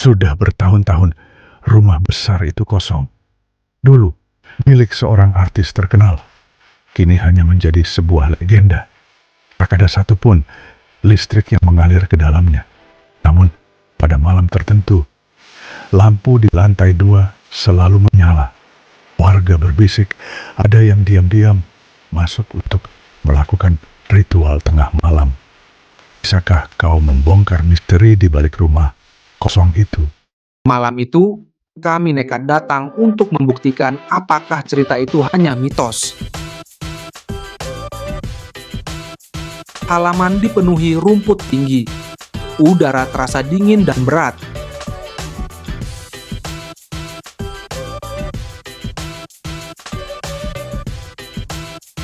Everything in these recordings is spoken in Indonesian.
Sudah bertahun-tahun rumah besar itu kosong. Dulu milik seorang artis terkenal, kini hanya menjadi sebuah legenda. Tak ada satupun listrik yang mengalir ke dalamnya. Namun pada malam tertentu, lampu di lantai 2 selalu menyala. Warga berbisik, ada yang diam-diam masuk untuk melakukan ritual tengah malam. Bisakah kau membongkar misteri di balik rumah kosong itu? Malam itu, kami nekat datang untuk membuktikan apakah cerita itu hanya mitos. Halaman dipenuhi rumput tinggi. Udara terasa dingin dan berat.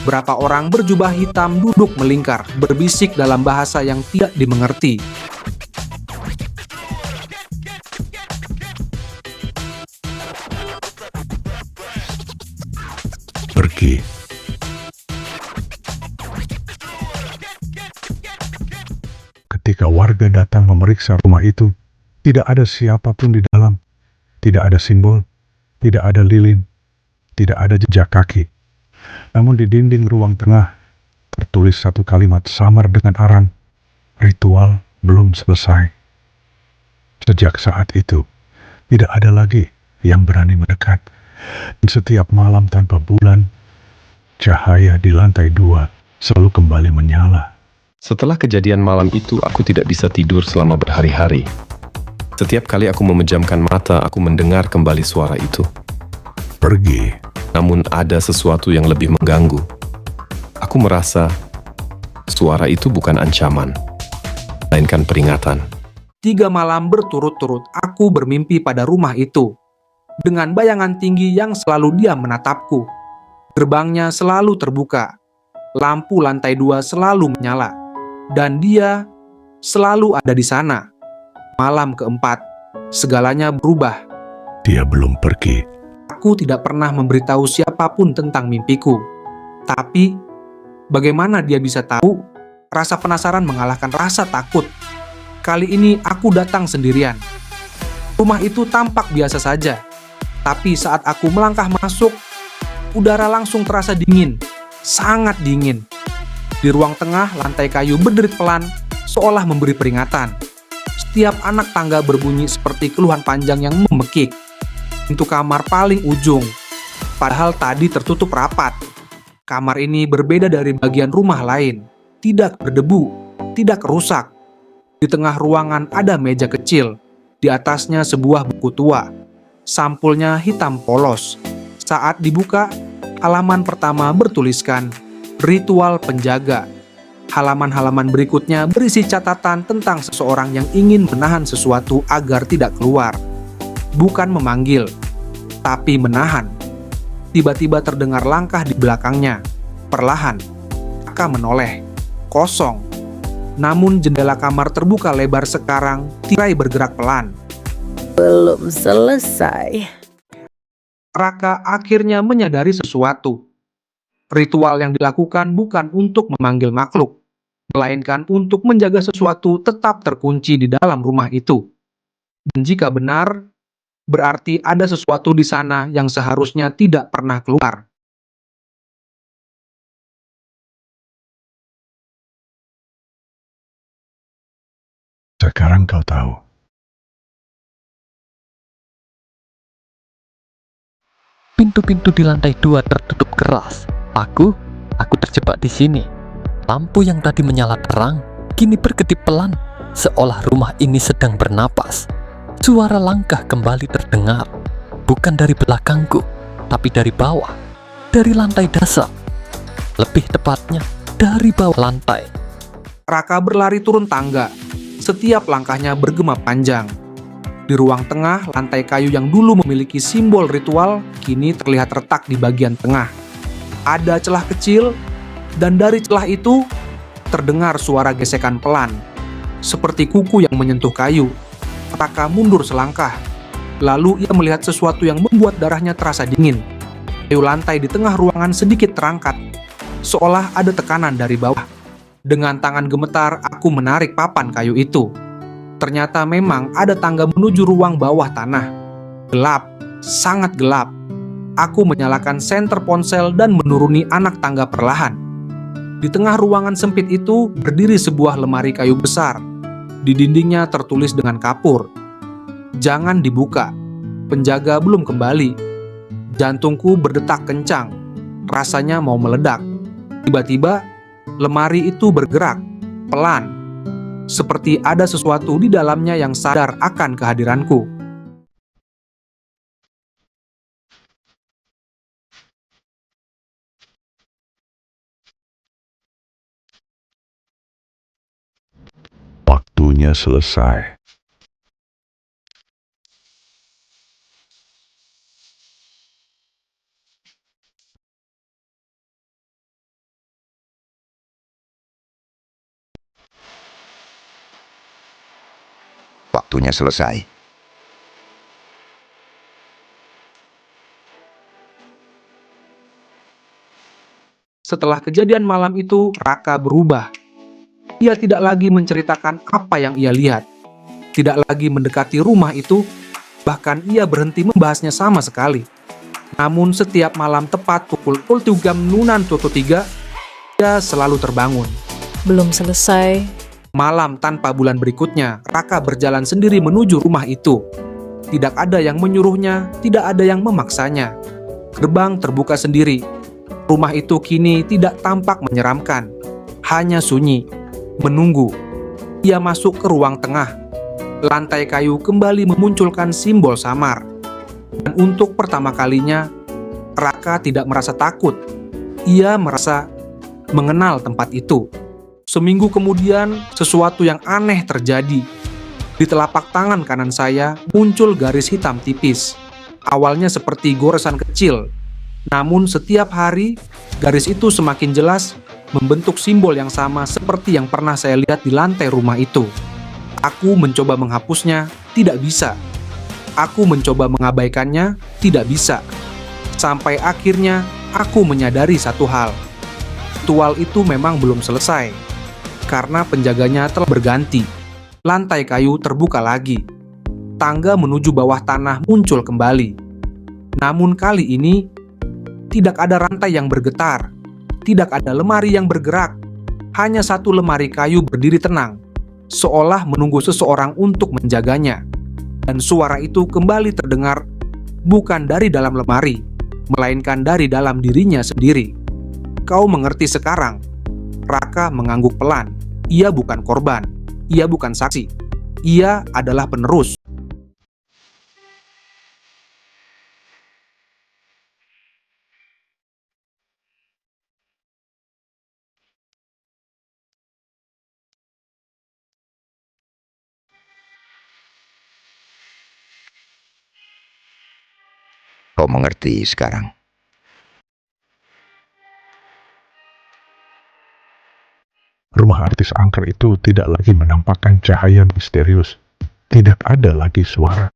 Beberapa orang berjubah hitam duduk melingkar, berbisik dalam bahasa yang tidak dimengerti. Pergi. Ketika warga datang memeriksa rumah itu, tidak ada siapapun di dalam. Tidak ada simbol, tidak ada lilin, tidak ada jejak kaki. Namun di dinding ruang tengah tertulis satu kalimat samar dengan arang, ritual belum selesai. Sejak saat itu, tidak ada lagi yang berani mendekat. Dan setiap malam tanpa bulan, cahaya di lantai 2 selalu kembali menyala. Setelah kejadian malam itu, aku tidak bisa tidur selama berhari-hari. Setiap kali aku memejamkan mata, aku mendengar kembali suara itu. Pergi. Namun ada sesuatu yang lebih mengganggu. Aku merasa suara itu bukan ancaman, melainkan peringatan. 3 malam berturut-turut aku bermimpi pada rumah itu. Dengan bayangan tinggi yang selalu diam menatapku. Gerbangnya selalu terbuka. Lampu lantai 2 selalu menyala. Dan dia selalu ada di sana. Malam keempat, segalanya berubah. Dia belum pergi. Aku tidak pernah memberitahu siapapun tentang mimpiku. Tapi, bagaimana dia bisa tahu? Rasa penasaran mengalahkan rasa takut. Kali ini aku datang sendirian. Rumah itu tampak biasa saja. Tapi saat aku melangkah masuk, udara langsung terasa dingin. Sangat dingin. Di ruang tengah, lantai kayu berderit pelan, seolah memberi peringatan. Setiap anak tangga berbunyi seperti keluhan panjang yang memekik. Pintu kamar paling ujung, padahal tadi tertutup rapat. Kamar ini berbeda dari bagian rumah lain. Tidak berdebu, tidak rusak. Di tengah ruangan ada meja kecil. Di atasnya sebuah buku tua. Sampulnya hitam polos. Saat dibuka, halaman pertama bertuliskan Ritual Penjaga. Halaman-halaman berikutnya berisi catatan tentang seseorang yang ingin menahan sesuatu agar tidak keluar. Bukan memanggil, tapi menahan. Tiba-tiba terdengar langkah di belakangnya. Perlahan, Raka menoleh. Kosong. Namun jendela kamar terbuka lebar sekarang, tirai bergerak pelan. Belum selesai. Raka akhirnya menyadari sesuatu. Ritual yang dilakukan bukan untuk memanggil makhluk, melainkan untuk menjaga sesuatu tetap terkunci di dalam rumah itu. Dan jika benar, berarti ada sesuatu di sana yang seharusnya tidak pernah keluar. Sekarang kau tahu. Pintu-pintu di lantai 2 tertutup keras. Aku terjebak di sini. Lampu yang tadi menyala terang, kini berkedip pelan, seolah rumah ini sedang bernapas. Suara langkah kembali terdengar, bukan dari belakangku, tapi dari bawah, dari lantai dasar. Lebih tepatnya, dari bawah lantai. Raka berlari turun tangga. Setiap langkahnya bergema panjang. Di ruang tengah, lantai kayu yang dulu memiliki simbol ritual, kini terlihat retak di bagian tengah. Ada celah kecil, dan dari celah itu terdengar suara gesekan pelan, seperti kuku yang menyentuh kayu. Raka mundur selangkah, lalu ia melihat sesuatu yang membuat darahnya terasa dingin. Kayu lantai di tengah ruangan sedikit terangkat, seolah ada tekanan dari bawah. Dengan tangan gemetar, aku menarik papan kayu itu. Ternyata memang ada tangga menuju ruang bawah tanah. Gelap, sangat gelap. Aku menyalakan senter ponsel dan menuruni anak tangga perlahan. Di tengah ruangan sempit itu berdiri sebuah lemari kayu besar. Di dindingnya tertulis dengan kapur, "Jangan dibuka, penjaga belum kembali." Jantungku berdetak kencang, rasanya mau meledak. Tiba-tiba, lemari itu bergerak, pelan. Seperti ada sesuatu di dalamnya yang sadar akan kehadiranku. Waktunya selesai. Waktunya selesai. Setelah kejadian malam itu, Raka berubah. Ia tidak lagi menceritakan apa yang ia lihat. Tidak lagi mendekati rumah itu, bahkan ia berhenti membahasnya sama sekali. Namun setiap malam tepat pukul 3 Nunan Toto 3, ia selalu terbangun. Belum selesai. Malam tanpa bulan berikutnya, Raka berjalan sendiri menuju rumah itu. Tidak ada yang menyuruhnya, tidak ada yang memaksanya. Gerbang terbuka sendiri. Rumah itu kini tidak tampak menyeramkan, hanya sunyi, menunggu. Ia masuk ke ruang tengah. Lantai kayu kembali memunculkan simbol samar. Dan untuk pertama kalinya, Raka tidak merasa takut. Ia merasa mengenal tempat itu. Seminggu kemudian, sesuatu yang aneh terjadi. Di telapak tangan kanan saya muncul garis hitam tipis. Awalnya seperti goresan kecil. Namun setiap hari, garis itu semakin jelas membentuk simbol yang sama seperti yang pernah saya lihat di lantai rumah itu. Aku mencoba menghapusnya, tidak bisa. Aku mencoba mengabaikannya, tidak bisa. Sampai akhirnya, aku menyadari satu hal. Ritual itu memang belum selesai, karena penjaganya telah berganti. Lantai kayu terbuka lagi. Tangga menuju bawah tanah muncul kembali. Namun kali ini, tidak ada rantai yang bergetar, tidak ada lemari yang bergerak, hanya satu lemari kayu berdiri tenang, seolah menunggu seseorang untuk menjaganya. Dan suara itu kembali terdengar, bukan dari dalam lemari, melainkan dari dalam dirinya sendiri. Kau mengerti sekarang? Raka mengangguk pelan. Ia bukan korban, ia bukan saksi, ia adalah penerus. Kau mengerti sekarang? Rumah artis angker itu tidak lagi menampakkan cahaya misterius. Tidak ada lagi suara.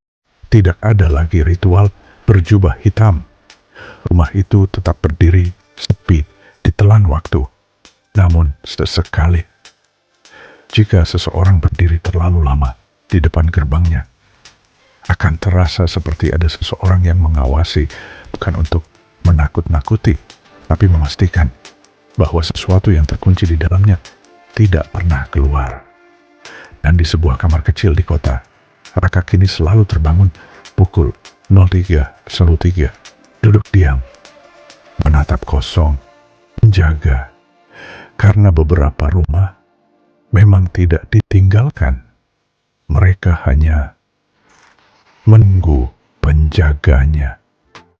Tidak ada lagi ritual berjubah hitam. Rumah itu tetap berdiri, sepi, ditelan waktu. Namun sesekali, jika seseorang berdiri terlalu lama di depan gerbangnya, akan terasa seperti ada seseorang yang mengawasi, bukan untuk menakut-nakuti, tapi memastikan bahwa sesuatu yang terkunci di dalamnya tidak pernah keluar. Dan di sebuah kamar kecil di kota, Raka kini selalu terbangun pukul 03.03, duduk diam, menatap kosong, menjaga, karena beberapa rumah memang tidak ditinggalkan. Mereka hanya menunggu penjaganya.